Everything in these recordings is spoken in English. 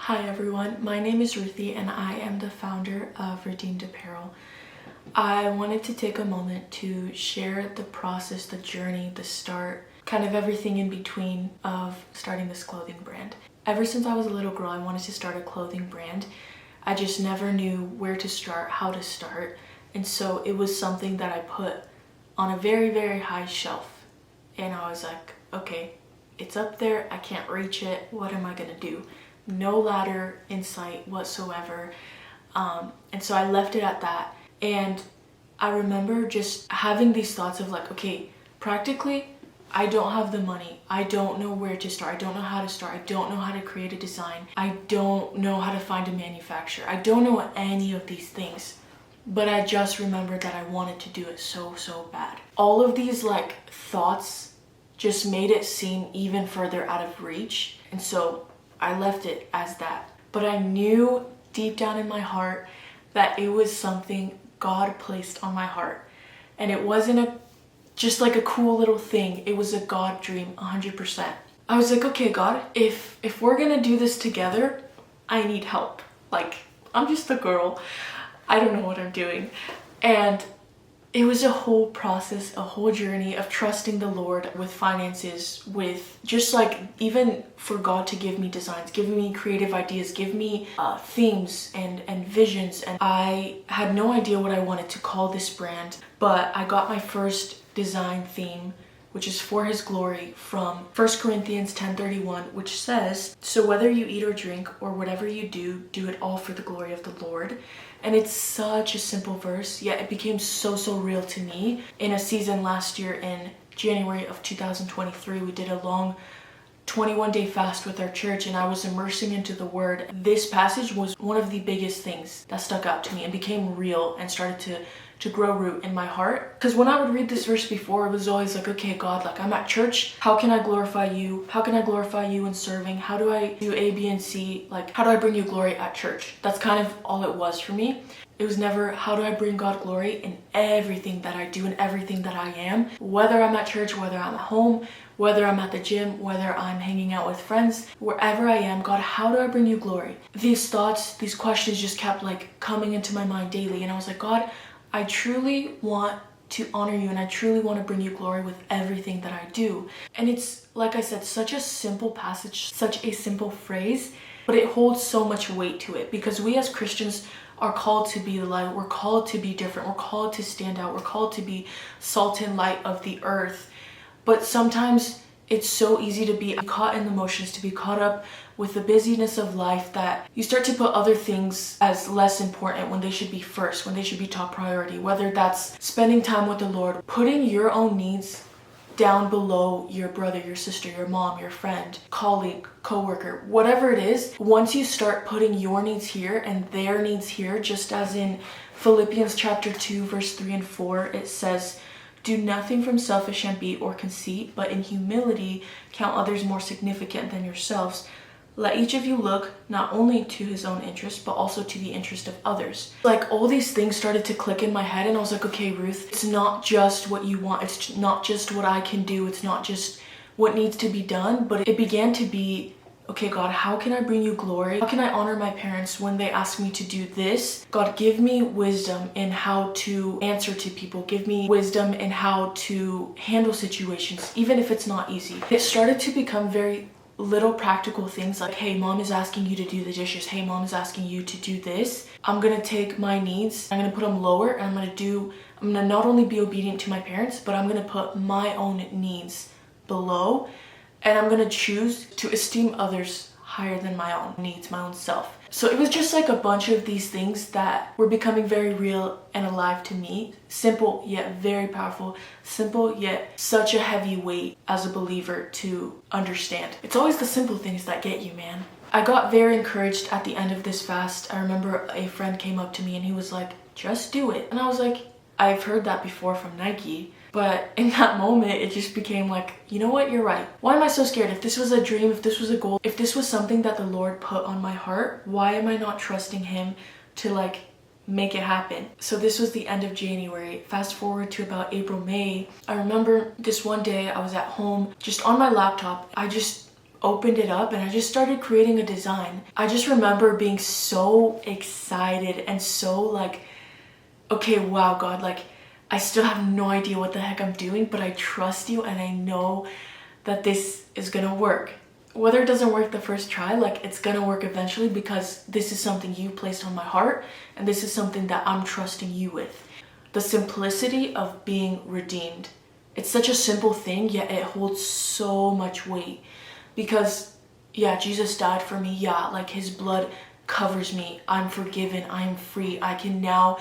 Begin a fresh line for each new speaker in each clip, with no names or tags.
Hi everyone, my name is Ruthie and I am the founder of Redeemed Apparel. I wanted to take a moment to share the process, the journey, the start, kind of everything in between of starting this clothing brand. Ever since I was a little girl, I wanted to start a clothing brand. I just never knew where to start, how to start, and so it was something that I put on a very, very high shelf. And I was like, okay, it's up there, I can't reach it, what am I gonna do? No ladder in sight whatsoever. And so I left it at that. And I remember just having these thoughts of like, okay, practically, I don't have the money. I don't know where to start. I don't know how to start. I don't know how to create a design. I don't know how to find a manufacturer. I don't know any of these things. But I just remembered that I wanted to do it so bad. All of these like thoughts just made it seem even further out of reach. And so I left it as that. But I knew deep down in my heart that it was something God placed on my heart. And it wasn't just like a cool little thing. It was a God dream, 100%. I was like, okay, God, if we're gonna do this together, I need help. Like, I'm just a girl. I don't know what I'm doing. And it was a whole process, a whole journey of trusting the Lord with finances, with just like even for God to give me designs, give me creative ideas, give me themes and visions. And I had no idea what I wanted to call this brand, but I got my first design theme, which is for His glory, from 1 Corinthians 10:31, which says, "So whether you eat or drink or whatever you do, do it all for the glory of the Lord." And it's such a simple verse, yet it became so real to me. In a season last year in January of 2023, we did a long 21-day fast with our church and I was immersing into the word. This passage was one of the biggest things that stuck out to me and became real and started to grow root in my heart. Because when I would read this verse before, it was always like, okay, God, like I'm at church. How can I glorify you? How can I glorify you in serving? How do I do A, B, and C? Like, how do I bring you glory at church? That's kind of all it was for me. It was never, how do I bring God glory in everything that I do and everything that I am? Whether I'm at church, whether I'm at home, whether I'm at the gym, whether I'm hanging out with friends, wherever I am, God, how do I bring you glory? These thoughts, these questions just kept like coming into my mind daily. And I was like, God, I truly want to honor you and I truly want to bring you glory with everything that I do. And it's, like I said, such a simple passage, such a simple phrase, but it holds so much weight to it because we as Christians are called to be the light. We're called to be different. We're called to stand out. We're called to be salt and light of the earth. But sometimes it's so easy to be caught in the motions, to be caught up with the busyness of life that you start to put other things as less important when they should be first, when they should be top priority. Whether that's spending time with the Lord, putting your own needs down below your brother, your sister, your mom, your friend, colleague, coworker, whatever it is. Once you start putting your needs here and their needs here, just as in Philippians chapter 2, verse 3 and 4, it says, "Do nothing from selfish ambition or conceit, but in humility count others more significant than yourselves. Let each of you look not only to his own interest, but also to the interest of others." Like all these things started to click in my head and I was like, okay, Ruth, it's not just what you want. It's not just what I can do. It's not just what needs to be done, but it began to be, okay, God, how can I bring you glory? How can I honor my parents when they ask me to do this? God, give me wisdom in how to answer to people. Give me wisdom in how to handle situations, even if it's not easy. It started to become very little practical things like, hey, mom is asking you to do the dishes. Hey, mom is asking you to do this. I'm gonna take my needs, I'm gonna put them lower, and I'm gonna not only be obedient to my parents, but I'm gonna put my own needs below, and I'm gonna choose to esteem others higher than my own needs, my own self. So it was just like a bunch of these things that were becoming very real and alive to me. Simple yet very powerful. Simple yet such a heavy weight as a believer to understand. It's always the simple things that get you, man. I got very encouraged at the end of this fast. I remember a friend came up to me and he was like, just do it. And I was like, I've heard that before from Nike. But in that moment, it just became like, you know what, you're right. Why am I so scared? If this was a dream, if this was a goal, if this was something that the Lord put on my heart, why am I not trusting Him to like make it happen? So this was the end of January. Fast forward to about April, May. I remember this one day I was at home, just on my laptop. I just opened it up and I just started creating a design. I just remember being so excited and so like, okay, wow, God, like I still have no idea what the heck I'm doing, but I trust you and I know that this is gonna work. Whether it doesn't work the first try, like it's gonna work eventually, because this is something you placed on my heart and this is something that I'm trusting you with. The simplicity of being redeemed. It's such a simple thing, yet it holds so much weight. Because yeah, Jesus died for me. Yeah, like his blood covers me. I'm forgiven. I'm free. I can now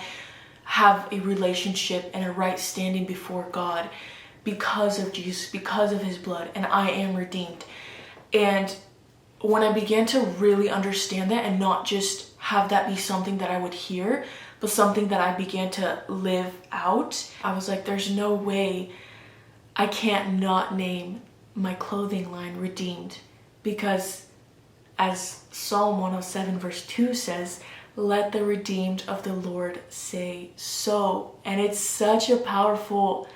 have a relationship and a right standing before God because of Jesus, because of his blood, and I am redeemed. And when I began to really understand that and not just have that be something that I would hear, but something that I began to live out, I was like, there's no way I can't not name my clothing line Redeemed, because as Psalm 107 verse 2 says, let the redeemed of the Lord say so. And it's such a powerful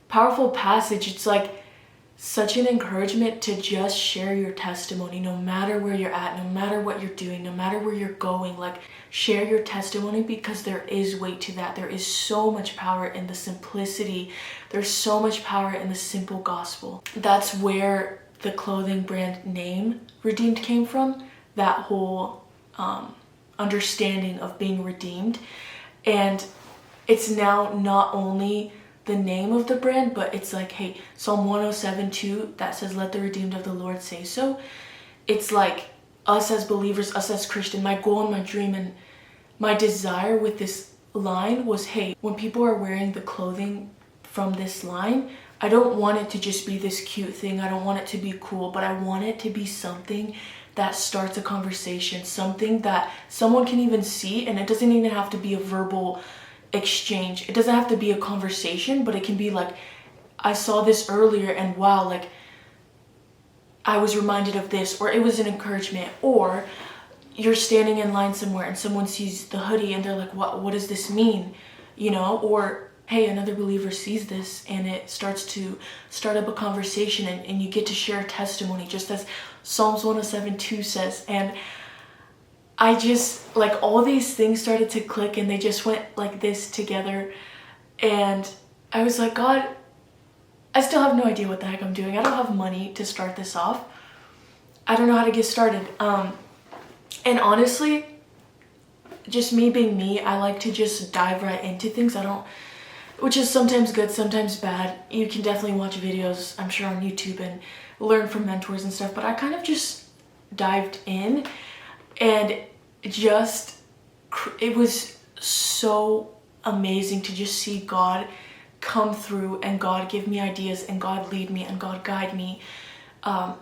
passage. It's like such an encouragement to just share your testimony, no matter where you're at, no matter what you're doing, no matter where you're going. Like, share your testimony, because there is weight to that. There is so much power in the simplicity. There's so much power in the simple gospel. That's where the clothing brand name Redeemed came from. That whole understanding of being redeemed. And it's now not only the name of the brand, but it's like, hey, Psalm 107:2 that says, let the redeemed of the Lord say so. It's like us as believers, us as Christian, my goal and my dream and my desire with this line was, hey, when people are wearing the clothing from this line, I don't want it to just be this cute thing. I don't want it to be cool, but I want it to be something that starts a conversation, something that someone can even see, and it doesn't even have to be a verbal exchange. It doesn't have to be a conversation, but it can be like, I saw this earlier and wow, like I was reminded of this, or it was an encouragement. Or you're standing in line somewhere and someone sees the hoodie and they're like, what does this mean? You know, or hey, another believer sees this and it starts to start up a conversation, and you get to share a testimony, just as Psalms 107:2 says. And I just, like, all these things started to click and they just went like this together. And I was like, God, I still have no idea what the heck I'm doing. I don't have money to start this off. I don't know how to get started. And honestly, just me being me, I like to just dive right into things. Which is sometimes good, sometimes bad. You can definitely watch videos, I'm sure, on YouTube and learn from mentors and stuff, but I kind of just dived in, and it was so amazing to just see God come through and God give me ideas and God lead me and God guide me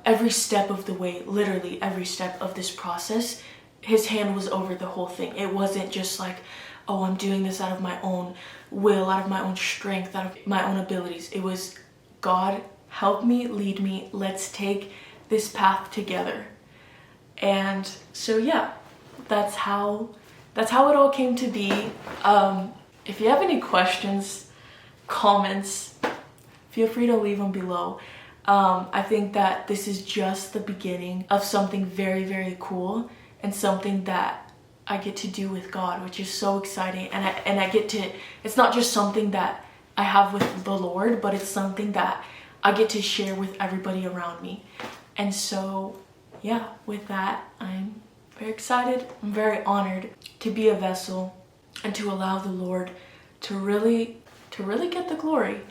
every step of the way. Literally every step of this process, his hand was over the whole thing. It wasn't just like, oh, I'm doing this out of my own will, out of my own strength, out of my own abilities. It was, God, help me, lead me, let's take this path together. And so yeah, that's how it all came to be. If you have any questions, comments, feel free to leave them below. I think that this is just the beginning of something very, very cool, and something that I get to do with God, which is so exciting. And I get to, it's not just something that I have with the Lord, but it's something that I get to share with everybody around me. And so yeah, with that, I'm very excited. I'm very honored to be a vessel and to allow the Lord to really get the glory.